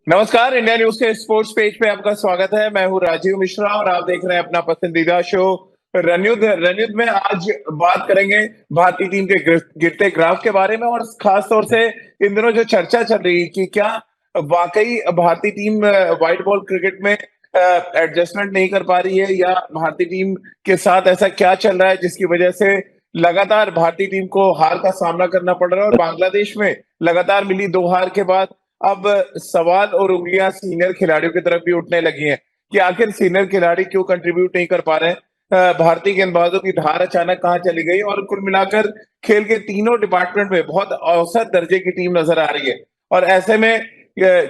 नमस्कार। India news के sports page पे आपका स्वागत है। मैं हूं राजीव मिश्रा और आप देख रहे हैं अपना पसंदीदा शो रणयुद्ध। रणयुद्ध में आज बात करेंगे भारतीय टीम के गिरते ग्राफ के बारे में और खास तौर से इन दिनों जो चर्चा चल रही है कि क्या वाकई भारतीय टीम व्हाइट बॉल क्रिकेट में एडजस्टमेंट नहीं कर पा रही है, या भारतीय टीम के साथ ऐसा क्या चल रहा है जिसकी वजह से लगातार भारतीय टीम को हार का सामना करना पड़ रहा है। और बांग्लादेश में लगातार मिली 2 हार के बाद अब सवाल और उंगलियां सीनियर खिलाड़ियों की तरफ भी उठने लगी हैं कि आखिर सीनियर खिलाड़ी क्यों कंट्रीब्यूट नहीं कर पा रहे हैं। भारतीय गेंदबाजों की धार अचानक कहां चली गई और कुल मिलाकर खेल के तीनों डिपार्टमेंट में बहुत औसत दर्जे की टीम नजर आ रही है। और ऐसे में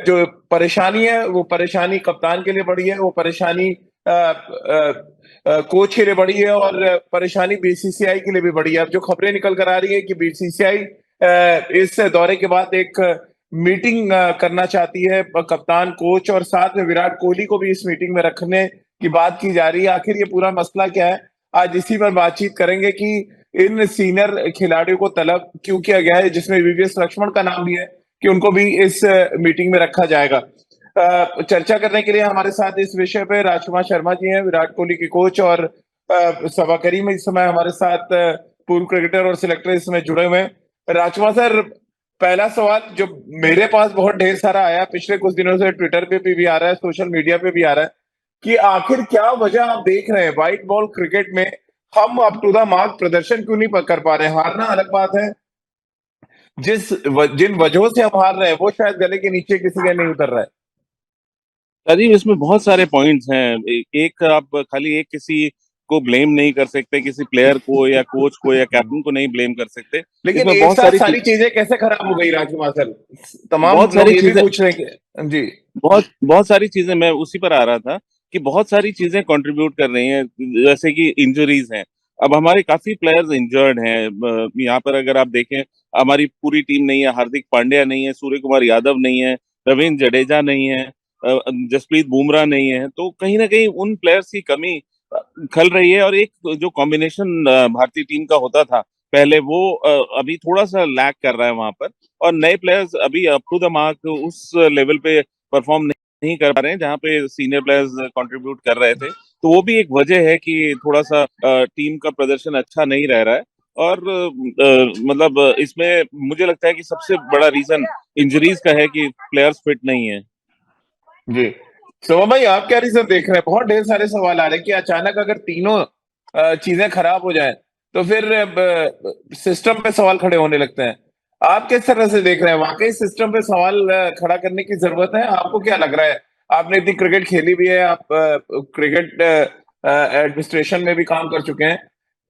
जो परेशानी है वो परेशानी कप्तान के लिए बड़ी है, वो परेशानी कोच के लिए बड़ी है और परेशानी बीसीसीआई के लिए भी बड़ी है। अब जो खबरें निकल कर आ रही है कि बीसीसीआई इस दौरे के बाद एक मीटिंग करना चाहती है, कप्तान, कोच और साथ में विराट कोहली को भी इस मीटिंग में रखने की बात की जा रही है। आखिर ये पूरा मसला क्या है, आज इसी पर बातचीत करेंगे कि इन सीनियर खिलाड़ियों को तलब क्यों किया गया है, जिसमें वीवीएस लक्ष्मण का नाम भी है कि उनको भी इस मीटिंग में रखा जाएगा। चर्चा करने के लिए हमारे साथ इस विषय पे राजकुमार शर्मा जी हैं, विराट कोहली के कोच, और सभा करीम इस समय हमारे साथ पूर्व क्रिकेटर और सिलेक्टर इस समय जुड़े हुए हैं। राजकुमार सर, पहला सवाल जो मेरे पास बहुत ढेर सारा आया पिछले कुछ दिनों से, ट्विटर पे भी आ रहा है, सोशल मीडिया पे भी आ रहा है कि आखिर क्या वजह आप देख रहे हैं व्हाइट बॉल क्रिकेट में हम अप टू द मार्क प्रदर्शन क्यों नहीं कर पा रहे हैं। हारना अलग बात है, जिन वजहों से हम हार रहे हैं वो शायद गले के नीचे किसी के नहीं उतर रहा है। राजीव, इसमें बहुत सारे पॉइंट्स हैं। एक आप खाली एक किसी को ब्लेम नहीं कर सकते, किसी प्लेयर को या कोच को या कैप्टन को नहीं ब्लेम कर सकते। लेकिन इसमें एक साथ सारी चीजें कैसे खराब हो गई राजकुमार सर? तमाम बहुत लोग सारी ये भी चीजें पूछ रहे हैं जी। बहुत बहुत सारी चीजें, मैं उसी पर आ रहा था कि बहुत सारी चीजें कंट्रीब्यूट कर रही हैं। जैसे कि इंजरीज हैं। अब हमारे काफी प्लेयर्स इंजर्ड हैं। यहाँ पर अगर आप देखें, हमारी पूरी टीम नहीं है। हार्दिक पांड्या नहीं है, सूर्य कुमार यादव नहीं है, रविंद्र जडेजा नहीं है, जसप्रीत बुमराह नहीं है। तो कहीं ना कहीं उन प्लेयर्स की कमी खल रही है। और एक जो कॉम्बिनेशन भारतीय टीम का होता था पहले, वो अभी थोड़ा सा लैक कर रहा है वहां पर। और नए प्लेयर्स अभी अप टू द मार्क उस लेवल पे परफॉर्म नहीं कर पा रहे हैं जहां पे सीनियर प्लेयर्स कंट्रीब्यूट कर रहे थे। तो वो भी एक वजह है कि थोड़ा सा टीम का प्रदर्शन अच्छा नहीं रह रहा है। और मतलब इसमें मुझे लगता है कि सबसे बड़ा रीजन इंजरीज का है कि प्लेयर्स फिट नहीं है। जी, शोभा भाई, आप क्या रीजन देख रहे हैं? बहुत ढेर सारे सवाल आ रहे हैं कि अचानक अगर तीनों चीजें खराब हो जाएं तो फिर सिस्टम पे सवाल खड़े होने लगते हैं। आप किस तरह से देख रहे हैं? वाकई सिस्टम पे सवाल खड़ा करने की जरूरत है? आपको क्या लग रहा है? आपने इतनी क्रिकेट खेली भी है, आप क्रिकेट एडमिनिस्ट्रेशन में भी काम कर चुके हैं।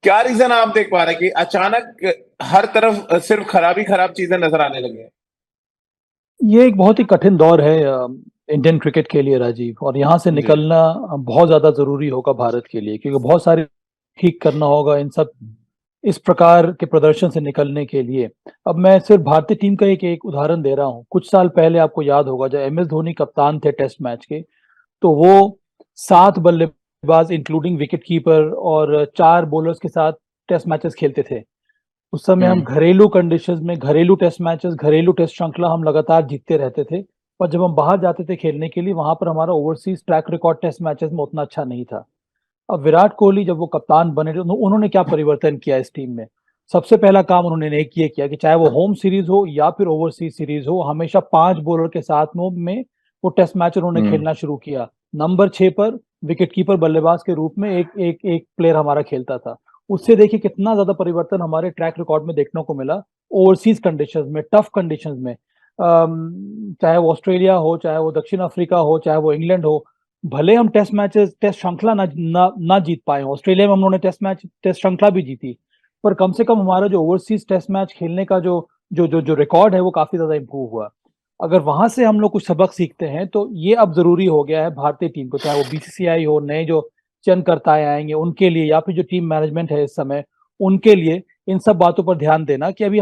क्या रीजन आप देख पा रहे हैं कि अचानक हर तरफ सिर्फ खराब ही खराब चीजें नजर आने लगी हैं? ये एक बहुत ही कठिन दौर है इंडियन क्रिकेट के लिए राजीव, और यहाँ से जी। निकलना बहुत ज्यादा जरूरी होगा भारत के लिए, क्योंकि बहुत सारे ठीक करना होगा इन सब इस प्रकार के प्रदर्शन से निकलने के लिए। अब मैं सिर्फ भारतीय टीम का एक उदाहरण दे रहा हूँ। कुछ साल पहले आपको याद होगा जब एम एस धोनी कप्तान थे टेस्ट मैच के, तो वो 7 बल्लेबाज इंक्लूडिंग विकेट कीपर और 4 बॉलर्स के साथ टेस्ट मैचेस खेलते थे। उस समय हम घरेलू कंडीशंस में घरेलू टेस्ट मैचेस, घरेलू टेस्ट श्रृंखला हम लगातार जीतते रहते थे। पर जब हम बाहर जाते थे खेलने के लिए, वहां पर हमारा overseas track record test matches में उतना अच्छा नहीं था। अब विराट कोहली जब वो कप्तान बने तो उन्होंने क्या परिवर्तन किया इस टीम में? सबसे पहला काम उन्होंने एक ये किया कि चाहे वो होम सीरीज हो या फिर ओवरसीज सीरीज हो, हमेशा 5 बॉलर के साथ में वो टेस्ट मैच उन्होंने खेलना शुरू किया। नंबर 6 पर विकेट कीपर बल्लेबाज के रूप में एक एक एक प्लेयर हमारा खेलता था। उससे देखिए कितना ज्यादा परिवर्तन हमारे ट्रैक रिकॉर्ड में देखने को मिला। ओवरसीज कंडीशंस में, टफ कंडीशंस में, चाहे वो ऑस्ट्रेलिया हो, चाहे वो दक्षिण अफ्रीका हो, चाहे वो इंग्लैंड हो, भले हम टेस्ट मैचेस, टेस्ट श्रृंखला ना जीत पाए। ऑस्ट्रेलिया में हम लोगों ने टेस्ट श्रृंखला भी जीती, पर कम से कम हमारा जो ओवरसीज टेस्ट मैच खेलने का जो जो जो जो रिकॉर्ड है वो काफी ज्यादा इंप्रूव हुआ। अगर वहां से हम लोग कुछ सबक सीखते हैं तो ये अब जरूरी हो गया है भारतीय टीम को, चाहे वो बीसीसीआई हो, नए जो चयनकर्ताएं आएंगे उनके लिए, या फिर जो टीम मैनेजमेंट है इस समय उनके लिए, इन सब बातों पर ध्यान देना कि अभी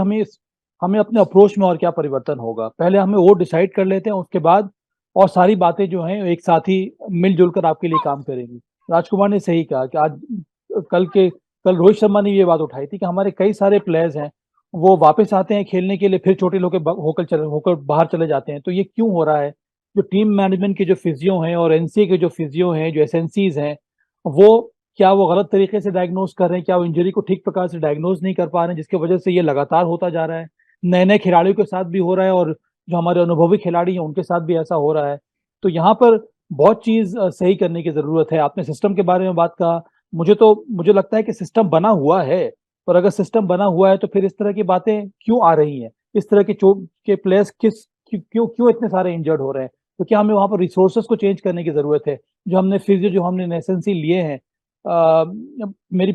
हमें अपने अप्रोच में और क्या परिवर्तन होगा। पहले हमें वो डिसाइड कर लेते हैं, उसके बाद और सारी बातें जो हैं एक साथ ही मिलजुल कर आपके लिए काम करेंगी। राजकुमार ने सही कहा कि कल रोहित शर्मा ने ये बात उठाई थी कि हमारे कई सारे प्लेयर्स हैं, वो वापस आते हैं खेलने के लिए, फिर चोटिल होकर बाहर चले जाते हैं। तो ये क्यों हो रहा है? जो टीम मैनेजमेंट के जो फिजियो हैं और एनसीए के जो फिजियो हैं, जो एसएनसीज हैं, वो क्या वो गलत तरीके से डायग्नोज कर रहे हैं, क्या वो इंजरी को ठीक प्रकार से डायग्नोज नहीं कर पा रहे हैं, जिसकी वजह से ये लगातार होता जा रहा है। नए नए खिलाड़ियों के साथ भी हो रहा है और जो हमारे अनुभवी खिलाड़ी हैं उनके साथ भी ऐसा हो रहा है। तो यहाँ पर बहुत चीज सही करने की जरूरत है। आपने सिस्टम के बारे में बात कहा, मुझे लगता है कि सिस्टम बना हुआ है, और अगर सिस्टम बना हुआ है तो फिर इस तरह की बातें क्यों आ रही हैं, इस तरह के चोट के प्लेयर्स क्यों क्यों इतने सारे इंजर्ड हो रहे हैं। तो क्या हमें वहां पर रिसोर्सेस को चेंज करने की जरूरत है। जो हमने नेसेंसी लिए हैं,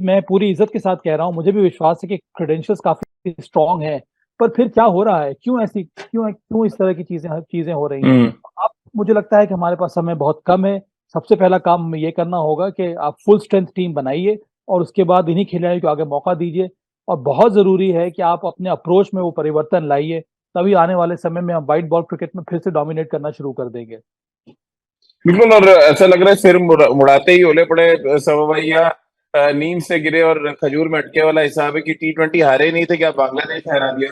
मैं पूरी इज्जत के साथ कह रहा हूँ, मुझे भी विश्वास है कि क्रेडेंशियल्स काफी स्ट्रांग है, पर फिर क्या हो रहा है, क्यों इस तरह की चीजें हो रही हैं। अब मुझे लगता है कि हमारे पास समय बहुत कम है। सबसे पहला काम हमें ये करना होगा कि आप फुल स्ट्रेंथ टीम बनाइए और उसके बाद इन्हीं खिलाड़ियों को आगे मौका दीजिए। और बहुत जरूरी है कि आप अपने अप्रोच में वो परिवर्तन लाइए, तभी आने वाले समय में हम व्हाइट बॉल क्रिकेट में फिर से डोमिनेट करना शुरू कर देंगे। बिल्कुल। और ऐसा लग रहा है सिर मुड़ाते ही ओले पड़े सवैया नींद से गिरे और खजूर में अटके वाला हिसाब है कि T20 हारे ही नहीं थे, क्या बांग्लादेश ने हरा दिया।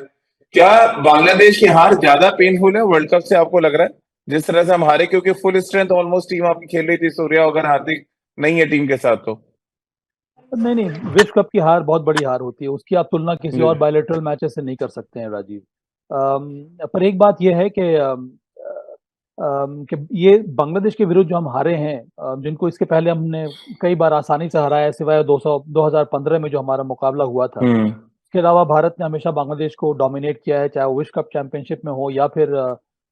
क्या बांग्लादेश की हार ज्यादा पेनफुल है वर्ल्ड कप से, आपको लग रहा है, जिस तरह से हम हारे, क्योंकि फुल स्ट्रेंथ ऑलमोस्ट टीम आपकी खेल रही थी, सूर्या अगर हार्दिक नहीं है टीम के साथ तो। नहीं नहीं, विश्व कप की हार बहुत बड़ी हार होती है, उसकी आप तुलना किसी जी। और बायलैटरल मैचेस से नहीं कर सकते हैं राजीव। पर एक बात यह है कि ये बांग्लादेश के विरुद्ध जो हम हारे हैं, जिनको इसके पहले हमने कई बार आसानी से हराया, सिवाय 2015 में जो हमारा मुकाबला हुआ था। हम्म। इसके अलावा भारत ने हमेशा बांग्लादेश को डोमिनेट किया है, चाहे वो विश्व कप चैंपियनशिप में हो या फिर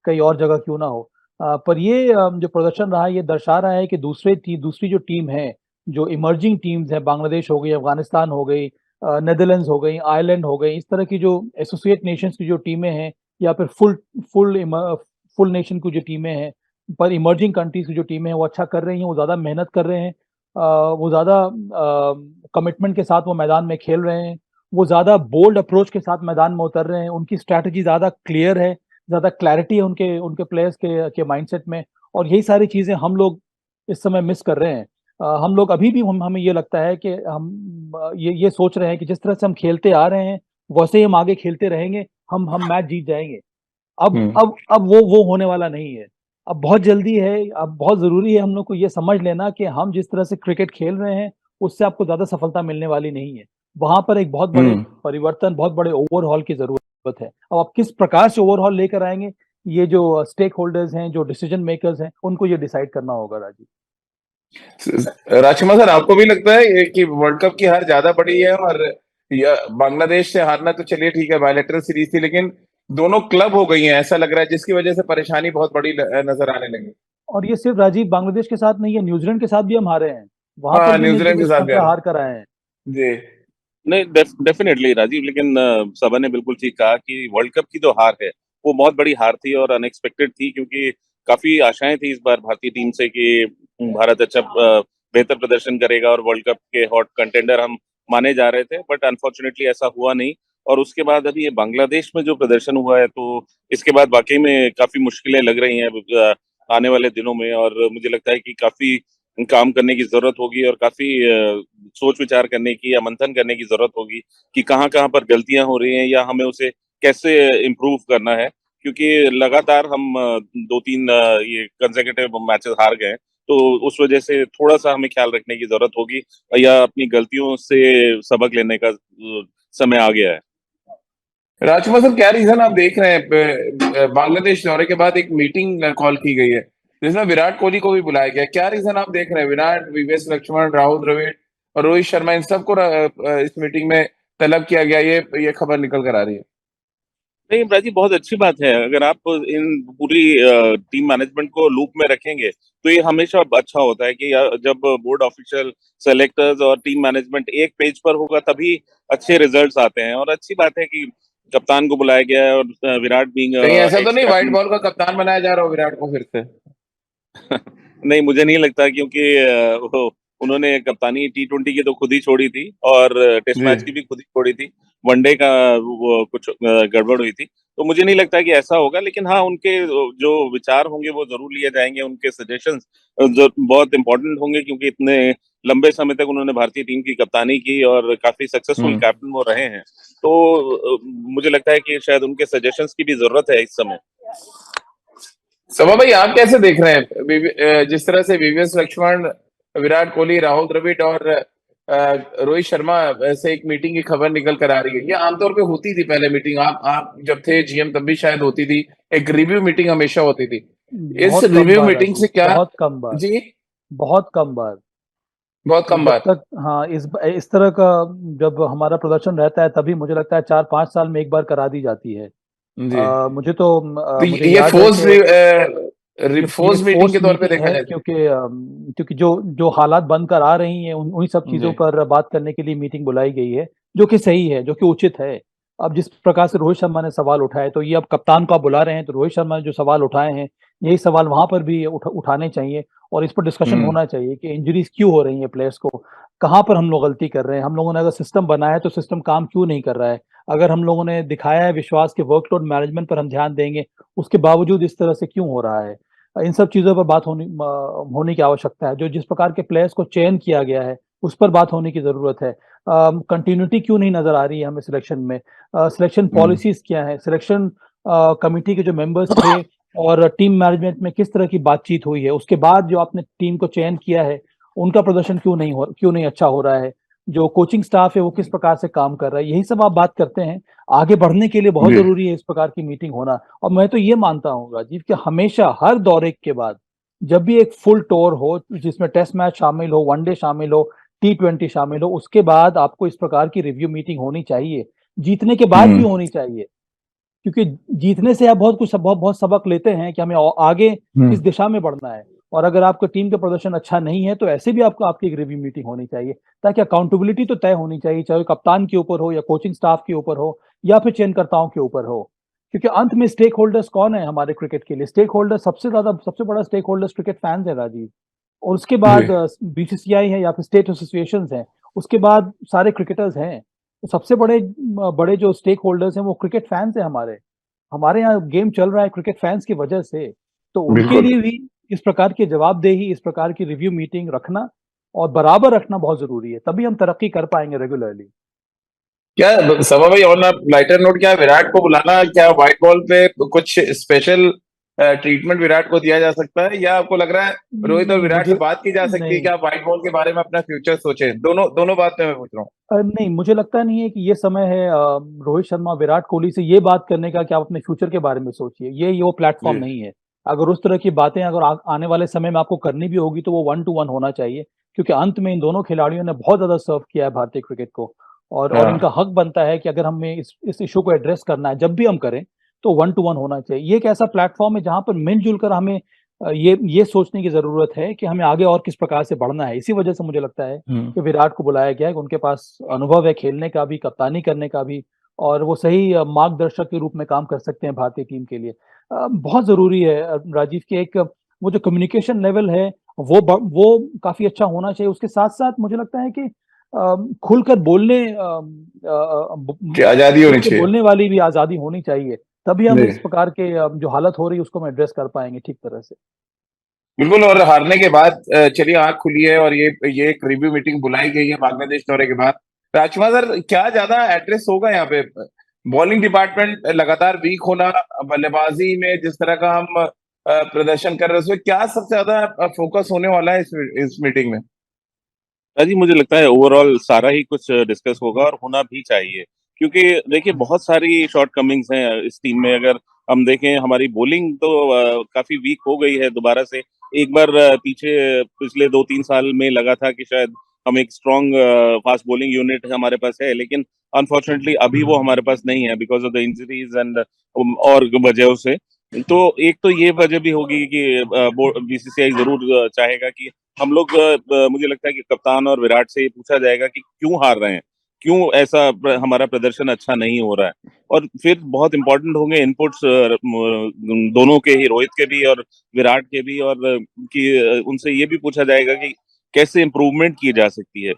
कई और जगह क्यों ना हो। पर ये जो प्रदर्शन रहा है, ये दर्शा रहा है कि दूसरी जो टीम है, जो इमर्जिंग टीम्स है, बांग्लादेश हो गई, अफगानिस्तान हो गई, नेदरलैंड्स हो गई, आयरलैंड हो गई, इस तरह की जो एसोसिएट नेशंस की जो टीमें हैं, या फिर फुल फुल नेशन की जो टीमें हैं, पर इमर्जिंग कंट्रीज की जो टीमें हैं वो अच्छा कर रही हैं, वो ज़्यादा मेहनत कर रहे हैं, वो ज़्यादा कमिटमेंट के साथ वो मैदान में खेल रहे हैं, वो ज़्यादा बोल्ड अप्रोच के साथ मैदान में उतर रहे हैं, उनकी स्ट्रैटेजी ज़्यादा क्लियर है, ज़्यादा क्लैरिटी है उनके उनके प्लेयर्स के माइंडसेट में। और यही सारी चीज़ें हम लोग इस समय मिस कर रहे हैं। हम लोग अभी भी हमें ये लगता है कि हम ये सोच रहे हैं कि जिस तरह से हम खेलते आ रहे हैं वैसे ही हम आगे खेलते रहेंगे, हम मैच जीत जाएंगे। हम्म। अब वो होने वाला नहीं है। अब बहुत जल्दी है, अब बहुत जरूरी है हम लोग को ये समझ लेना कि हम जिस तरह से क्रिकेट खेल रहे हैं उससे आपको ज्यादा सफलता मिलने वाली नहीं है। वहां पर एक बहुत बड़े हम्म। परिवर्तन, बहुत बड़े ओवरहॉल की जरूरत है। अब आप किस प्रकार से ओवरहॉल लेकर आएंगे, ये जो स्टेक होल्डर्स हैं, जो डिसीजन मेकर्स हैं, उनको ये डिसाइड करना होगा राजीव। राजकुमार सर, आपको भी लगता है ये कि वर्ल्ड कप की हार ज्यादा बड़ी है, और बांग्लादेश से हारना तो चलिए ठीक है, बायलैटरल सीरीज थी, लेकिन दोनों क्लब हो गई हैं ऐसा लग रहा है, जिसकी वजह से परेशानी बहुत बड़ी नजर आने लगी। और ये सिर्फ राजीव बांग्लादेश के साथ नहीं है, न्यूजीलैंड के साथ भी हम हारे हैं, वहां पर हाँ, भी न्यूजीलैंड के इस साथ भी तरह हारे। हार कर आए हैं। जी। नहीं, डेफिनेटली राजीव, लेकिन सबा ने बिल्कुल ठीक कहा कि वर्ल्ड कप की जो हार है वो बहुत बड़ी हार थी और अनएक्सपेक्टेड थी, क्योंकि काफी आशाएं थी इस बार भारतीय टीम से कि भारत अच्छा बेहतर प्रदर्शन करेगा और वर्ल्ड कप के हॉट कंटेंडर हम माने जा रहे थे, बट अनफॉर्चुनेटली ऐसा हुआ नहीं। और उसके बाद अभी ये बांग्लादेश में जो प्रदर्शन हुआ है, तो इसके बाद वाकई में काफी मुश्किलें लग रही हैं आने वाले दिनों में। और मुझे लगता है कि काफी काम करने की जरूरत होगी और काफी सोच विचार करने की या मंथन करने की जरूरत होगी कि कहाँ कहाँ पर गलतियां हो रही हैं या हमें उसे कैसे इम्प्रूव करना है, क्योंकि लगातार हम दो तीन ये कंसेक्यूटिव मैचेस हार गए हैं। तो उस वजह से थोड़ा सा हमें ख्याल रखने की जरूरत होगी या अपनी गलतियों से सबक लेने का समय आ गया है। राजकुमार सर, क्या रीजन आप देख रहे हैं, बांग्लादेश दौरे के बाद एक मीटिंग कॉल की गई है जिसमें विराट कोहली को भी बुलाया गया, क्या रीजन आप देख रहे हैं, विराट, वीवीएस लक्ष्मण, राहुल द्रविड़ और रोहित शर्मा, इन सबको इस मीटिंग में तलब किया गया, ये खबर निकल कर आ रही है। नहीं राजीव, बहुत अच्छी बात है। अगर आप इन पूरी टीम मैनेजमेंट को लूप में रखेंगे तो ये हमेशा अच्छा होता है कि जब बोर्ड ऑफिशियल, सेलेक्टर्स और टीम मैनेजमेंट एक पेज पर होगा तभी अच्छे रिजल्ट्स आते हैं। और अच्छी बात है कि कप्तान को बुलाया गया है और विराट बीइंग कहीं ऐसा तो एक्स नहीं व्हाइट कैप्टन। बॉल का कप्तान बनाया जा रहा हो विराट को फिर से। नहीं, मुझे नहीं लगता, क्योंकि उन्होंने कप्तानी T20 की तो खुद ही छोड़ी थी और टेस्ट जी। मैच की भी खुद ही छोड़ी थी। वनडे का वो कुछ गड़बड़ हुई थी, तो मुझे नहीं लगता कि ऐसा होगा। लेकिन हाँ, उनके जो विचार होंगे वो जरूर लिए जाएंगे, उनके सजेशंस जो बहुत इंपॉर्टेंट होंगे, क्योंकि इतने लंबे समय तक उन्होंने भारतीय टीम की कप्तानी की और काफी सक्सेसफुल हम्म। कैप्टन वो रहे हैं। तो मुझे लगता है कि शायद उनके सजेशंस की भी जरूरत है इस समय। सभा भाई, आप कैसे देख रहे हैं जिस तरह से वीवीएस लक्ष्मण, विराट कोहली, राहुल द्रविड़ और रोहित शर्मा से एक मीटिंग की खबर निकल कर आ रही है? ये आमतौर पे होती थी पहले मीटिंग, आप जब थे जीएम तब भी शायद होती थी, एक रिव्यू मीटिंग हमेशा होती थी। इस बहुत कम रिव्यू बार मीटिंग राजीव, से क्या? बहुत कम बार, जी, बहुत कम बार। बहुत कम जब बार। तक हाँ, इस तरह का जब हमारा प्रदर्शन रहता है तभी मुझे लगता है 4-5 साल में एक बार करा दी जाती है। जी, तो मुझे ये याद है फोर्स कि ये फोर्स मीटिंग फोर्स के तौर पे मीटिंग देखा है, जाए तो। क्योंकि जो जो हालात बनकर आ रही हैं उन्हीं सब जी। चीजों पर बात करने के लिए मीटिंग बुलाई गई है, जो कि सही है, जो कि उचित है। अब जिस प्रकार से रोहित शर्मा ने सवाल उठाए, तो ये अब कप्तान को आप बुला रहे हैं तो रोहित शर्मा ने जो सवाल उठाए हैं, यही सवाल वहां पर भी उठाने चाहिए और इस पर डिस्कशन हम्म। होना चाहिए कि इंजरीज क्यों हो रही है प्लेयर्स को, कहाँ पर हम लोग गलती कर रहे हैं, हम लोगों ने अगर सिस्टम बनाया है तो सिस्टम काम क्यों नहीं कर रहा है, अगर हम लोगों ने दिखाया है विश्वास के वर्कलोड मैनेजमेंट पर हम ध्यान देंगे, उसके बावजूद इस तरह से क्यों हो रहा है। इन सब चीज़ों पर बात होने की आवश्यकता है। जो जिस प्रकार के प्लेयर्स को चयन किया गया है, उस पर बात होने की ज़रूरत है। कंटिन्यूटी क्यों नहीं नज़र आ रही है हमें सिलेक्शन में? सिलेक्शन हम्म। पॉलिसीज़ क्या हैं? सिलेक्शन कमिटी के जो मेंबर्स थे और टीम मैनेजमेंट में किस तरह की बातचीत हुई है? उसके बाद जो आपने टीम को चयन किया है, उनका प्रदर्शन क्यों नहीं अच्छा हो रहा है? जो कोचिंग स्टाफ है, वो किस प्रकार से काम कर रहा है? यही सब आप बात करते हैं। आगे बढ़ने के लिए बहुत जी। ज़रूरी है इस प्रकार की मीटिंग होना। और मैं तो ये मानता हूँ राजीव कि हमेशा हर दौरे के बाद जब भी एक फुल टूर हो जिसमें टेस्ट मैच शामिल हो, वनडे शामिल हो, T20 शामिल हो, उसके बाद आपको इस प्रकार की रिव्यू मीटिंग होनी चाहिए। जीतने के बाद भी हम्म। होनी चाहिए, क्योंकि जीतने से आप बहुत बहुत सबक लेते हैं कि हमें आगे हम्म। किस दिशा में बढ़ना है। और अगर आपका टीम का प्रदर्शन अच्छा नहीं है तो ऐसे भी आपको आपकी एक रिव्यू मीटिंग होनी चाहिए, ताकि अकाउंटेबिलिटी तो तय होनी चाहिए, चाहे वो कप्तान के ऊपर हो या कोचिंग स्टाफ के ऊपर हो या फिर चयनकर्ताओं के ऊपर हो। क्योंकि अंत में स्टेक होल्डर्स कौन है हमारे क्रिकेट के लिए? स्टेक होल्डर सबसे बड़ा स्टेक होल्डर्स क्रिकेट फैंस है राजीव। और उसके जी। बाद बीसीसीआई है या फिर स्टेट एसोसिएशंस हैं, उसके बाद सारे क्रिकेटर्स हैं। तो सबसे बड़े बड़े जो स्टेक होल्डर्स हैं वो क्रिकेट फैंस हैं हमारे। हमारे यहाँ गेम चल रहा है क्रिकेट फैंस की वजह से। तो उनके बिल्कुल। लिए भी इस प्रकार की जवाबदेही, इस प्रकार की रिव्यू मीटिंग रखना और बराबर रखना बहुत ज़रूरी है, तभी हम तरक्की कर पाएँगे रेगुलरली। क्या सभा भाई, ऑन लाइटर नोट, क्या विराट को बुलाना, क्या व्हाइट बॉल पे कुछ स्पेशल ट्रीटमेंट विराट को दिया जा सकता है, या आपको लग रहा है रोहित और नहीं विराट से मुझे बात की जा सकती है नहीं कि आप व्हाइट बॉल के बारे में अपना फ्यूचर सोचें? दोनों दोनों बात में मैं पूछ रहा हूँ। नहीं, मुझे लगता नहीं है कि ये समय है रोहित शर्मा, विराट कोहली से ये बात करने का कि आप अपने फ्यूचर के बारे में सोचिए। ये वो प्लेटफ़ॉर्म जी। नहीं है। अगर उस तरह की बातें अगर आने वाले समय में आपको करनी भी होगी तो वो 1 टू 1 होना चाहिए, क्योंकि अंत में इन दोनों खिलाड़ियों ने बहुत ज़्यादा सर्व किया है भारतीय क्रिकेट को। और इनका हाँ। हक बनता है कि अगर हमें इस इश्यू को एड्रेस करना है, जब भी हम करें, तो 1 टू 1 होना चाहिए। ये एक ऐसा प्लेटफ़ॉर्म है जहाँ पर मिल-जुल कर हमें ये सोचने की ज़रूरत है कि हमें आगे और किस प्रकार से बढ़ना है। इसी वजह से मुझे लगता है हम्म। कि विराट को बुलाया गया है कि उनके पास अनुभव है खेलने का भी, कप्तानी करने का भी, और वो सही मार्गदर्शक के रूप में काम कर सकते हैं भारतीय टीम के लिए। बहुत ज़रूरी है राजीव कि एक वो जो कम्युनिकेशन लेवल है वो काफ़ी अच्छा होना चाहिए। उसके साथ-साथ मुझे लगता है कि खुलकर बोलने कि आजादी खुल होनी के चाहिए। बोलने वाली भी आज़ादी होनी चाहिए। तभी हम जी। इस प्रकार के जो हालत हो रही है उसको हम एड्रेस कर पाएँगे ठीक तरह से। बिल्कुल। और हारने के बाद चलिए आंख खुली है और ये एक रिव्यू मीटिंग बुलाई गई है बांग्लादेश दौरे के बाद। राजकुमार सर, क्या ज्यादा एड्रेस होगा यहाँ पे? बॉलिंग डिपार्टमेंट लगातार वीक होना, बल्लेबाजी में जिस तरह का हम प्रदर्शन कर रहे हैं, उसमें क्या सबसे ज्यादा फोकस होने वाला है इस मीटिंग में? जी, मुझे लगता है ओवरऑल सारा ही कुछ डिस्कस होगा और होना भी चाहिए, क्योंकि देखिए बहुत सारी शॉर्ट कमिंग्स हैं इस टीम में। अगर हम देखें, हमारी बॉलिंग तो काफी वीक हो गई है दोबारा से। एक बार पीछे पिछले 2-3 साल में लगा था कि शायद हम एक स्ट्रॉन्ग फास्ट बॉलिंग यूनिट हमारे पास है, लेकिन अनफॉर्चुनेटली अभी वो हमारे पास नहीं है because of the injuries and और वजहों से। तो एक तो ये वजह भी होगी कि बीसीसीआई जरूर चाहेगा कि हम लोग मुझे लगता है कि कप्तान और विराट से ये पूछा जाएगा कि क्यों हार रहे हैं, क्यों ऐसा हमारा प्रदर्शन अच्छा नहीं हो रहा है। और फिर बहुत इंपॉर्टेंट होंगे इनपुट्स दोनों के ही, रोहित के भी और विराट के भी, और कि उनसे ये भी पूछा जाएगा कि कैसे इम्प्रूवमेंट की जा सकती है।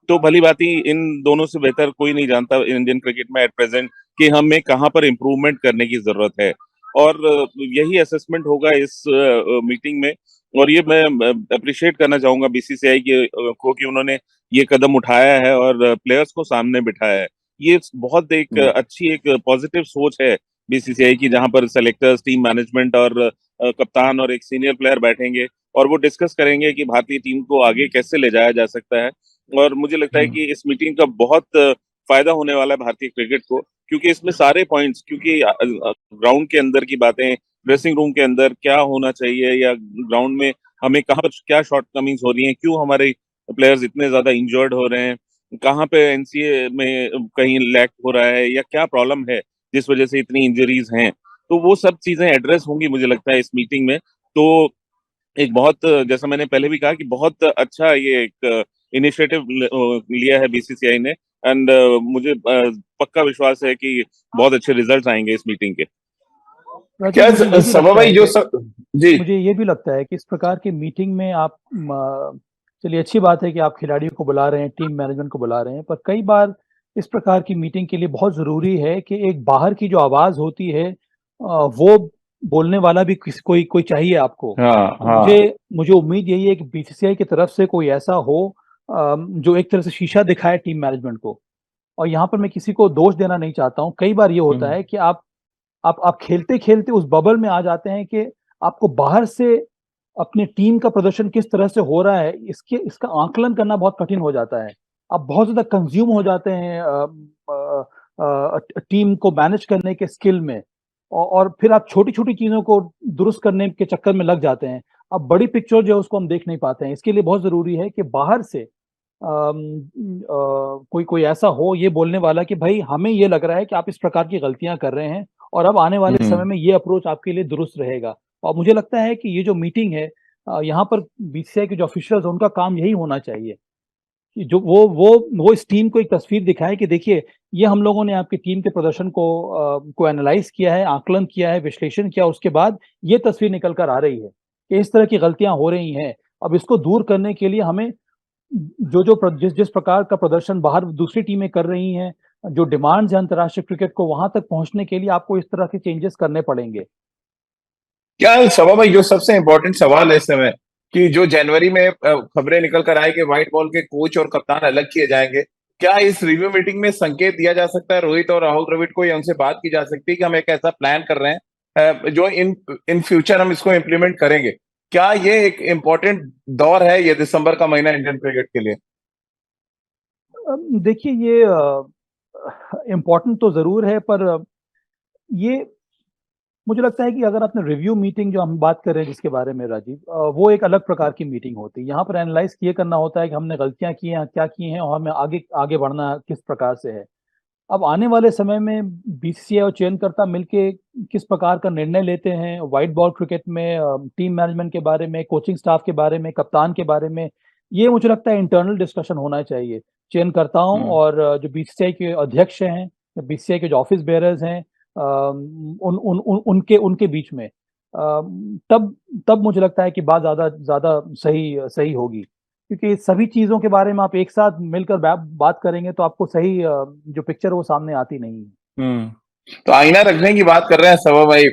तो भली बात ही इन दोनों से बेहतर कोई नहीं जानता इंडियन क्रिकेट में एट प्रेजेंट कि हमें कहाँ पर इम्प्रूवमेंट करने की जरूरत है। और यही असेसमेंट होगा इस मीटिंग में। और ये मैं अप्रिशिएट करना चाहूंगा बीसीसीआई को कि उन्होंने ये कदम उठाया है और प्लेयर्स को सामने बिठाया है। ये बहुत एक जी। अच्छी एक पॉजिटिव सोच है बीसीसीआई की, जहां पर सेलेक्टर्स, टीम मैनेजमेंट और कप्तान और एक सीनियर प्लेयर बैठेंगे और वो डिस्कस करेंगे कि भारतीय टीम को आगे कैसे ले जाया जा सकता है। और मुझे लगता है कि इस मीटिंग का बहुत फायदा होने वाला है भारतीय क्रिकेट को, क्योंकि इसमें सारे पॉइंट्स, क्योंकि ग्राउंड के अंदर की बातें, ड्रेसिंग रूम के अंदर क्या होना चाहिए, या ग्राउंड में हमें कहाँ पर क्या शॉर्ट कमिंग्स हो रही हैं, क्यों हमारे प्लेयर्स इतने ज्यादा इंजर्ड हो रहे हैं, कहाँ पे एनसीए में कहीं लैक हो रहा है, या क्या प्रॉब्लम है जिस वजह से इतनी इंजरीज हैं, तो वो सब चीजें एड्रेस होंगी मुझे लगता है इस मीटिंग में। तो एक बहुत, जैसा मैंने पहले भी कहा कि बहुत अच्छा ये एक इनिशिएटिव लिया है बीसीसीआई ने। एंड मुझे पक्का विश्वास है कि बहुत अच्छे रिजल्ट्स आएंगे इस मीटिंग के। राजीव, मुझे ये भी सभा लगता भाई है जो जी मुझे ये भी लगता है कि इस प्रकार की मीटिंग में आप चलिए, अच्छी बात है कि आप खिलाड़ियों को बुला रहे हैं, टीम मैनेजमेंट को बुला रहे हैं, पर कई बार इस प्रकार की मीटिंग के लिए बहुत ज़रूरी है कि एक बाहर की जो आवाज़ होती है वो बोलने वाला भी कोई कोई चाहिए आपको। हाँ तो हाँ मुझे उम्मीद यही है कि बीसीसीआई की तरफ से कोई ऐसा हो जो एक तरह से शीशा दिखाए टीम मैनेजमेंट को। और यहाँ पर मैं किसी को दोष देना नहीं चाहता हूँ। कई बार ये होता है कि आप खेलते-खेलते उस बबल में आ जाते हैं कि आपको बाहर से अपनी टीम का प्रदर्शन किस तरह से हो रहा है, इसका आकलन करना बहुत कठिन हो जाता है। आप बहुत ज़्यादा कंज़्यूम हो जाते हैं टीम को मैनेज करने के स्किल में, और फिर आप छोटी-छोटी चीज़ों को दुरुस्त करने के चक्कर में लग जाते हैं। अब बड़ी पिक्चर जो है उसको हम देख नहीं पाते हैं। इसके लिए बहुत ज़रूरी है कि बाहर से कोई कोई ऐसा हो ये बोलने वाला कि भाई हमें ये लग रहा है कि आप इस प्रकार की गलतियाँ कर रहे हैं, और अब आने वाले समय में ये अप्रोच आपके लिए दुरुस्त रहेगा। और मुझे लगता है कि ये जो मीटिंग है यहाँ पर बीसीसीआई के जो ऑफिशियल्स हैं उनका काम यही होना चाहिए कि जो वो इस टीम को एक तस्वीर दिखाएँ कि देखिए, ये हम लोगों ने आपकी टीम के प्रदर्शन को एनालाइज़ किया है, आकलन किया है, विश्लेषण किया, उसके बाद ये तस्वीर निकल कर आ रही है कि इस तरह की गलतियाँ हो रही हैं। अब इसको दूर करने के लिए हमें जिस प्रकार का प्रदर्शन बाहर दूसरी टीमें कर रही हैं, जो डिमांड्स हैं अंतर्राष्ट्रीय क्रिकेट को, वहाँ तक पहुँचने के लिए आपको इस तरह के चेंजेस करने पड़ेंगे। क्या है सभा भाई, जो सबसे इम्पोर्टेंट सवाल है इस समय कि जो जनवरी में खबरें निकल कर आई कि व्हाइट बॉल के कोच और कप्तान अलग किए जाएंगे, क्या इस रिव्यू मीटिंग में संकेत दिया जा सकता है रोहित और राहुल द्रविड़ को, या उनसे बात की जा सकती है कि हम एक ऐसा प्लान कर रहे हैं जो इन इन फ्यूचर हम इसको इम्प्लीमेंट करेंगे? क्या ये एक इम्पोर्टेंट दौर है ये दिसंबर का महीना इंडियन क्रिकेट के लिए? देखिए, ये इम्पोर्टेंट तो ज़रूर है, पर ये मुझे लगता है कि अगर आपने रिव्यू मीटिंग जो हम बात कर रहे हैं जिसके बारे में राजीव, वो एक अलग प्रकार की मीटिंग होती है। यहाँ पर एनालाइज़ ये करना होता है कि हमने गलतियाँ की हैं, क्या की हैं, और हमें आगे आगे बढ़ना किस प्रकार से है। अब आने वाले समय में बीसीसीआई और चयनकर्ता मिलके किस प्रकार का निर्णय लेते हैं व्हाइट बॉल क्रिकेट में, टीम मैनेजमेंट के बारे में, कोचिंग स्टाफ के बारे में, कप्तान के बारे में, ये मुझे लगता है इंटरनल डिस्कशन होना चाहिए चयनकर्ताओं और जो बीसीसीआई के अध्यक्ष हैं, बीसीसीआई के जो ऑफिस बेयरर्स हैं, उनके उनके बीच में, तब तब मुझे लगता है कि बात ज़्यादा ज़्यादा सही सही होगी, क्योंकि सभी चीज़ों के बारे में आप एक साथ मिलकर बात करेंगे तो आपको सही जो पिक्चर वो सामने आती नहीं है। तो आईना रखने की बात कर रहे हैं सवा भाई,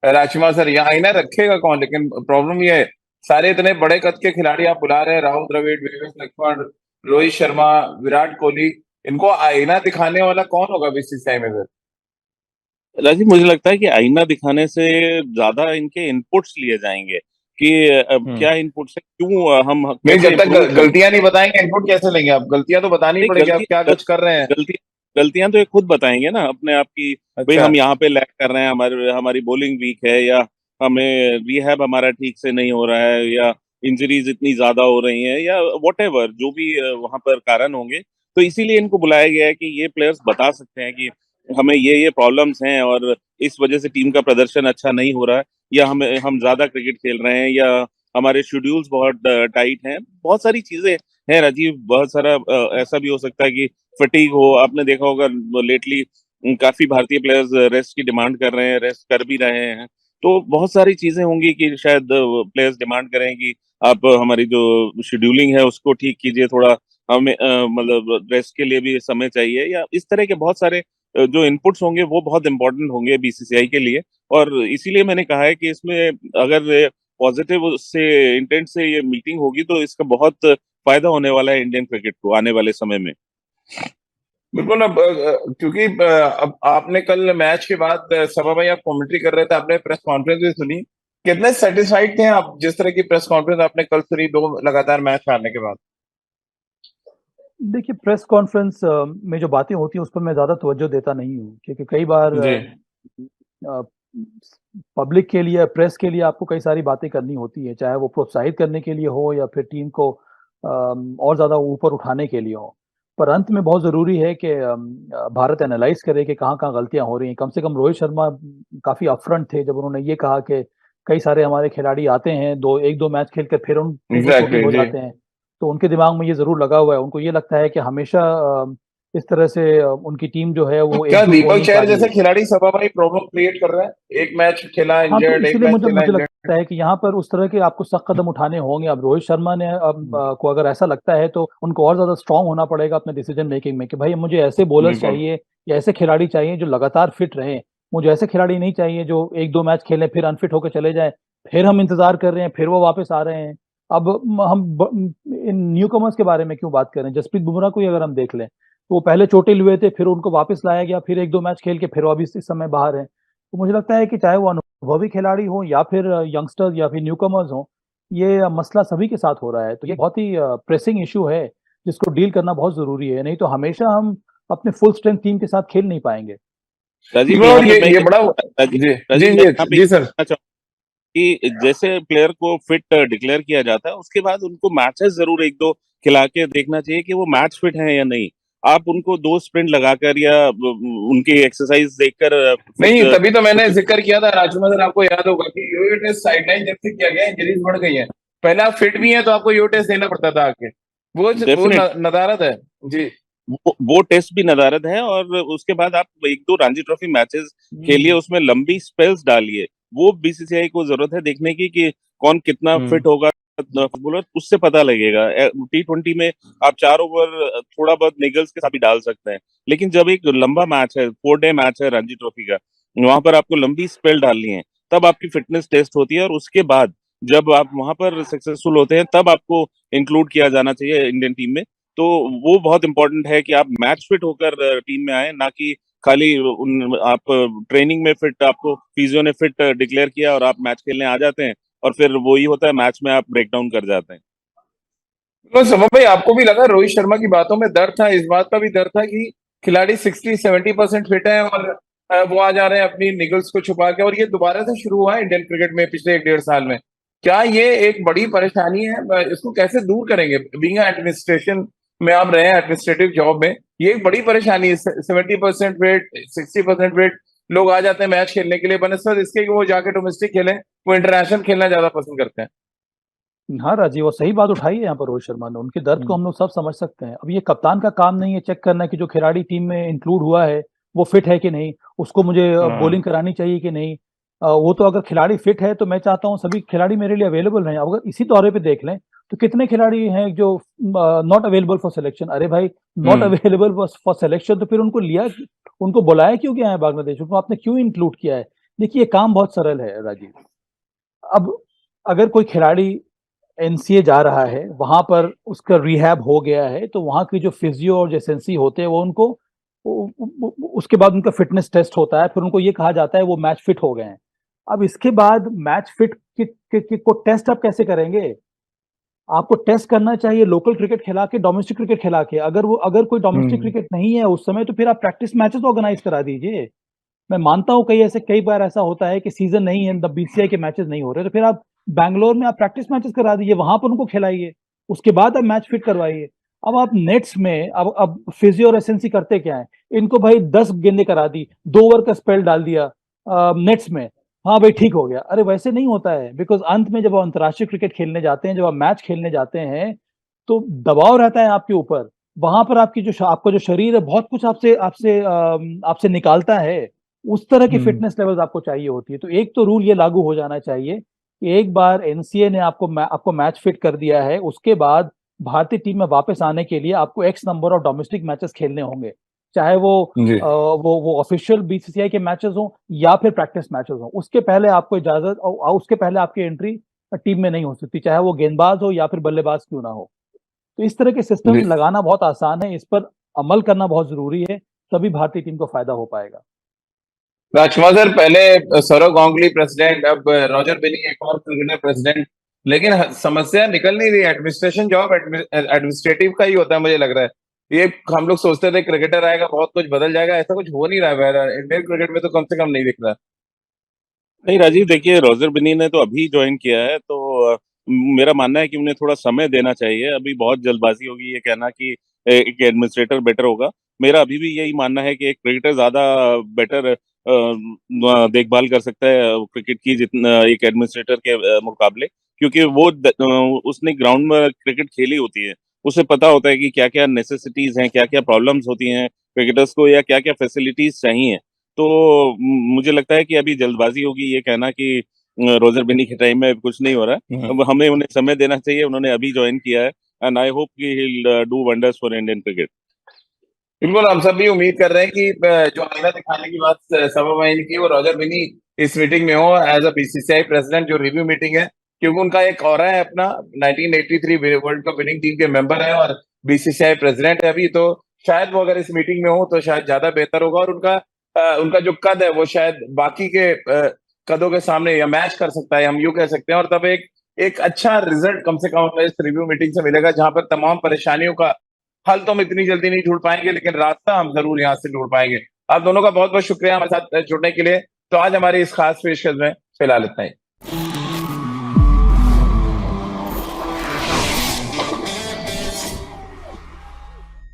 राजकुमार सर, यहाँ आईना रखेगा कौन? लेकिन प्रॉब्लम ये है, सारे इतने बड़े कद के खिलाड़ी आप बुला रहे हैं, राहुल द्रविड़, वीरेंद्र सहवाग, रोहित शर्मा, विराट कोहली, इनको आईना दिखाने वाला कौन होगा बीसीसीआई में फिर? राजीव, मुझे लगता है कि आईना दिखाने से ज्यादा इनके इनपुट्स लिए जाएंगे कि क्या इनपुट्स है, क्यों हम नहीं, कैसे जब तक इम्प्रूव कर। गलतियां नहीं बताएंगे इनपुट कैसे लेंगे? आप गलतियां तो बतानी नहीं, पड़ेगी, आप क्या कुछ कर रहे हैं। गलतियां तो ये खुद बताएंगे ना अपने आप की। भाई अच्छा। हम यहाँ पे लैग कर रहे हैं, हमारी बॉलिंग वीक है, या हमें रिहैब हमारा ठीक से नहीं हो रहा है, या इंजरीज इतनी ज्यादा हो रही हैं, या वॉटेवर जो भी वहां पर कारण होंगे, तो इसीलिए इनको बुलाया गया है कि ये प्लेयर्स बता सकते हैं कि हमें ये प्रॉब्लम्स हैं, और इस वजह से टीम का प्रदर्शन अच्छा नहीं हो रहा है, या हम ज्यादा क्रिकेट खेल रहे हैं, या हमारे शेड्यूल्स बहुत टाइट हैं। बहुत सारी चीजें हैं राजीव, बहुत सारा ऐसा भी हो सकता है कि फटीग हो। आपने देखा होगा लेटली काफी भारतीय प्लेयर्स रेस्ट की डिमांड कर रहे हैं, रेस्ट कर भी रहे हैं। तो बहुत सारी चीजें होंगी कि शायद प्लेयर्स डिमांड करें कि आप हमारी जो शेड्यूलिंग है उसको ठीक कीजिए थोड़ा, हमें मतलब रेस्ट के लिए भी समय चाहिए, या इस तरह के बहुत सारे जो इनपुट्स होंगे वो बहुत इंपॉर्टेंट होंगे बीसीसीआई के लिए। और इसीलिए मैंने कहा है कि इसमें अगर पॉजिटिव से इंटेंट से ये मीटिंग होगी तो इसका बहुत फायदा होने वाला है इंडियन क्रिकेट को आने वाले समय में। बिल्कुल। अब क्योंकि अब आपने कल मैच के बाद सभा भाई आप कमेंट्री कर रहे थे, आपने प्रेस कॉन्फ्रेंस भी सुनी, कितने सेटिस्फाइड थे आप जिस तरह की प्रेस कॉन्फ्रेंस आपने कल सुनी 2 लगातार मैच हारने के बाद? देखिए, प्रेस कॉन्फ्रेंस में जो बातें होती हैं उस पर मैं ज़्यादा तवज्जो देता नहीं हूँ, क्योंकि कई बार जी। पब्लिक के लिए, प्रेस के लिए आपको कई सारी बातें करनी होती है, चाहे वो प्रोत्साहित करने के लिए हो या फिर टीम को और ज़्यादा ऊपर उठाने के लिए हो। पर अंत में बहुत ज़रूरी है कि भारत एनालाइज़ करे कि कहाँ-कहाँ गलतियाँ हो रही हैं। कम से कम रोहित शर्मा काफ़ी अपफ्रंट थे जब उन्होंने ये कहा कि कई सारे हमारे खिलाड़ी आते हैं, 1-2 मैच खेल कर फिर फिर वो चोटिल एग्ज़ैक्टली हो जी। जाते हैं। तो उनके दिमाग में ये ज़रूर लगा हुआ है, उनको ये लगता है कि हमेशा इस तरह से उनकी टीम जो है तो वो क्या एकजुट हो दीपक नहीं पा चहर रही जैसे है। खिलाड़ी सभा में प्रॉब्लम क्रिएट कर रहा है? एक मैच खेला हाँ, तो इंजर्ड, एक इसीलिए मैच मुझे खेला मुझे इंजर्ड। लगता है कि यहाँ पर उस तरह के आपको सख्त कदम उठाने होंगे। अब रोहित शर्मा ने को अगर ऐसा लगता है तो उनको और ज़्यादा स्ट्रॉन्ग होना पड़ेगा अपने डिसीजन मेकिंग में कि भाई मुझे ऐसे बॉलर्स बिल्कुल। चाहिए या ऐसे खिलाड़ी चाहिए जो लगातार फिट रहें। मुझे ऐसे खिलाड़ी नहीं चाहिए जो 1-2 मैच खेलें फिर अनफिट होके चले जाएँ, फिर हम इंतज़ार कर रहे हैं, फिर वो वापस आ रहे हैं। अब हम इन न्यूकमर्स के बारे में क्यों बात कर रहे हैं? जसप्रीत बुमराह को ही अगर हम देख लें, तो वो पहले चोटिल हुए थे, फिर उनको वापस लाया गया, फिर 1-2 मैच खेल के फिर वो अभी इस समय बाहर हैं। तो मुझे लगता है कि चाहे वो अनुभवी खिलाड़ी हो या फिर यंगस्टर्स या फिर न्यूकमर्स हों, ये मसला सभी के साथ हो रहा है। तो ये बहुत ही प्रेसिंग इश्यू है, जिसको डील करना बहुत ज़रूरी है, नहीं तो हमेशा हम अपने फुल स्ट्रेंथ टीम के साथ खेल नहीं पाएँगे। राजीव, बिल्कुल यहाँ और पे मैं ये ये बड़ा राजीव जी, राजीव जी, मैं यहाँ पे जी, जी सर। कहना चाहूँ कि जैसे प्लेयर को फिट डिक्लेयर किया जाता है, उसके बाद उनको मैचेस जरूर एक दो खिला के देखना चाहिए कि वो मैच फिट है या नहीं। आप उनको 2 स्प्रिंट लगाकर या उनकी एक्सरसाइज देखकर नहीं, फिर तभी तो मैंने ज़िक्र किया था राजकुमार सर, आपको याद होगा कि यो-यो टेस्ट साइडलाइन जब से किया गया है, इंजरीज बढ़ गई हैं। पहले आप फिट भी हैं तो आपको यो टेस्ट देना पड़ता था आके। वो डेफिनेट नदारद है। जी। वो टेस्ट भी नदारद है, और उसके बाद आप एक दो रणजी ट्रॉफी मैचेस खेलिए, हुँ, उसमें लंबी स्पेल्स डालिए। वो बीसीसीआई को जरूरत है देखने की कि कौन कितना हुँ। फिट होगा फुटबॉलर, उससे पता लगेगा। T20 में आप 4 ओवर थोड़ा बहुत निगल्स के साथ भी डाल सकते हैं, लेकिन जब एक लंबा मैच है, 4 डे मैच है रणजी ट्रॉफी का, वहां पर आपको लंबी स्पेल डालनी है, तब आपकी फिटनेस टेस्ट होती है, और उसके बाद जब आप वहां पर सक्सेसफुल होते हैं तब आपको इंक्लूड किया जाना चाहिए इंडियन टीम में। तो वो बहुत इंपॉर्टेंट है कि आप मैच फिट होकर टीम में आए, ना कि खाली आप ट्रेनिंग में फिट, आपको फिजियो ने फिट डिक्लेयर किया और आप मैच खेलने आ जाते हैं, और फिर वही होता है, मैच में आप ब्रेक डाउन कर जाते हैं। तो समर भाई, आपको भी लगा रोहित शर्मा की बातों में दर्द था, इस बात का भी दर्द था कि खिलाड़ी 60-70% फिट है और वो आ जा रहे हैं अपनी निगल्स को छुपा के, और ये दोबारा से शुरू हुआ है इंडियन क्रिकेट में पिछले 1-1.5 साल में। क्या ये एक बड़ी परेशानी है? इसको कैसे दूर करेंगे? बीइंग एडमिनिस्ट्रेशन में आप रहे हैं, एडमिनिस्ट्रेटिव जॉब में, ये एक बड़ी परेशानी है। 70% वेट, 60% वेट लोग आ जाते हैं मैच खेलने के लिए, बनस्पत इसके कि वो जाके डोमेस्टिक खेलें, वो इंटरनेशनल खेलना ज्यादा पसंद करते हैं। हाँ, राजीव, वो सही बात उठाई है यहाँ पर रोहित शर्मा ने, उनके दर्द को हम लोग सब समझ सकते हैं। अब ये कप्तान का काम नहीं है चेक करना कि जो खिलाड़ी टीम में इंक्लूड हुआ है, वो फिट है कि नहीं, उसको मुझे हाँ। बॉलिंग करानी चाहिए कि नहीं। वो तो अगर खिलाड़ी फिट है तो मैं चाहता हूँ सभी खिलाड़ी मेरे लिए अवेलेबल रहें। अगर इसी दौरे पे देख लें, तो कितने खिलाड़ी हैं जो नॉट अवेलेबल फॉर सिलेक्शन। अरे भाई, not hmm. Available for selection तो फिर उनको बुलाया क्यों गया है बांग्लादेश? उनको आपने क्यों इंक्लूड किया है? देखिए, ये काम बहुत सरल है राजीव। अब अगर कोई खिलाड़ी एनसीए जा रहा है, वहाँ पर उसका रिहैब हो गया है, तो वहाँ की जो फिजियो और जो एसएनसी होते हैं, वो उनको उसके बाद उनका फिटनेस टेस्ट होता है, फिर उनको ये कहा जाता है वो मैच फिट हो गए हैं। अब इसके बाद मैच फिट को टेस्ट आप कैसे करेंगे? आपको टेस्ट करना चाहिए लोकल क्रिकेट खिला के, डोमेस्टिक क्रिकेट खिला के। अगर कोई डोमेस्टिक हम्म। क्रिकेट नहीं है उस समय, तो फिर आप प्रैक्टिस मैचेस ऑर्गेनाइज करा दीजिए। मैं मानता हूँ कई बार ऐसा होता है कि सीजन नहीं है, बीसीसीआई के मैचेस नहीं हो रहे, तो फिर आप बैंगलोर में आप प्रैक्टिस मैचेस करा दीजिए, वहां पर उनको खिलाइए, उसके बाद आप मैच फिट करवाइए। अब आप नेट्स में अब फिजियो और एसएनसी करते क्या है? इनको भाई 10 गेंदें करा दी, 2 ओवर का स्पेल डाल दिया नेट्स में, हाँ भाई ठीक हो गया। अरे वैसे नहीं होता है, बिकॉज अंत में जब आप अंतर्राष्ट्रीय क्रिकेट खेलने जाते हैं, जब आप मैच खेलने जाते हैं, तो दबाव रहता है आपके ऊपर। वहां पर आपका जो शरीर है बहुत कुछ आपसे निकालता है। उस तरह की हम्म। फिटनेस लेवल्स आपको चाहिए होती है। तो एक तो रूल ये लागू हो जाना चाहिए कि एक बार एनसीए ने आपको मैच फिट कर दिया है, उसके बाद भारतीय टीम में वापस आने के लिए आपको x number of domestic matches खेलने होंगे, चाहे जी। वो ऑफिशियल बीसीसीआई के मैचेस हों या फिर प्रैक्टिस मैचेस हों। उसके पहले आपको इजाजत और उसके पहले आपकी एंट्री टीम में नहीं हो सकती, चाहे वो गेंदबाज हो या फिर बल्लेबाज क्यों ना हो। तो इस तरह के जी। सिस्टम लगाना बहुत आसान है, इस पर अमल करना बहुत जरूरी है, तभी भारतीय टीम को फायदा हो पाएगा। राजकुमार सर, पहले सौरव गांगुली प्रेसिडेंट, अब रॉजर बिनी एक और क्रिकेटर प्रेसिडेंट, लेकिन समस्या निकल नहीं रही। एडमिनिस्ट्रेशन जॉब एडमिनिस्ट्रेटिव का ही होता है, मुझे लग रहा है। ये हम लोग सोचते थे क्रिकेटर आएगा बहुत कुछ बदल जाएगा, ऐसा कुछ हो नहीं रहा है। इंडियन क्रिकेट में तो कम से कम नहीं दिख रहा। नहीं राजीव, देखिए रॉजर बिन्नी ने तो अभी ज्वाइन किया है, तो मेरा मानना है कि उन्हें थोड़ा समय देना चाहिए। अभी बहुत जल्दबाजी होगी ये कहना कि एक एडमिनिस्ट्रेटर बेटर होगा। मेरा अभी भी यही मानना है कि एक क्रिकेटर ज्यादा बेटर देखभाल कर सकता है क्रिकेट की जितना एक एडमिनिस्ट्रेटर के मुकाबले, क्योंकि वो उसने ग्राउंड में क्रिकेट खेली होती है। उसे पता होता है कि क्या क्या नेसेसिटीज हैं, क्या क्या प्रॉब्लम्स होती हैं क्रिकेटर्स को, या क्या क्या फैसिलिटीज चाहिए। तो मुझे लगता है कि अभी जल्दबाजी होगी ये कहना कि रोजर बिन्नी के टाइम में कुछ नहीं हो रहा है। अब हमें उन्हें समय देना चाहिए, उन्होंने अभी ज्वाइन किया है, एंड आई होप कि he will do wonders for Indian cricket. बिल्कुल, हम सब भी उम्मीद कर रहे हैं कि जो आईना दिखाने की बात सभा में की, वो रॉजर बिनी इस मीटिंग में हो एज अ बीसीसीआई प्रेसिडेंट, जो रिव्यू मीटिंग है। क्योंकि उनका एक ऑरा है अपना, 1983 वर्ल्ड कप विनिंग टीम के मेंबर है और बीसीसीआई प्रेसिडेंट है अभी। तो शायद वो अगर इस मीटिंग में हो तो शायद ज्यादा बेहतर होगा, और उनका जो कद है वो शायद बाकी के कदों के सामने या मैच कर सकता है, हम यूं कह सकते हैं। और तब एक एक अच्छा रिजल्ट कम से कम हमें इस रिव्यू मीटिंग से मिलेगा, जहां पर तमाम परेशानियों का हल तो हम इतनी जल्दी नहीं ढूंढ पाएंगे, लेकिन रास्ता हम जरूर यहाँ से ढूंढ पाएंगे। आप दोनों का बहुत बहुत शुक्रिया हमारे साथ जुड़ने के लिए। तो आज हमारी इस खास पेशकश में फिलहाल इतना ही।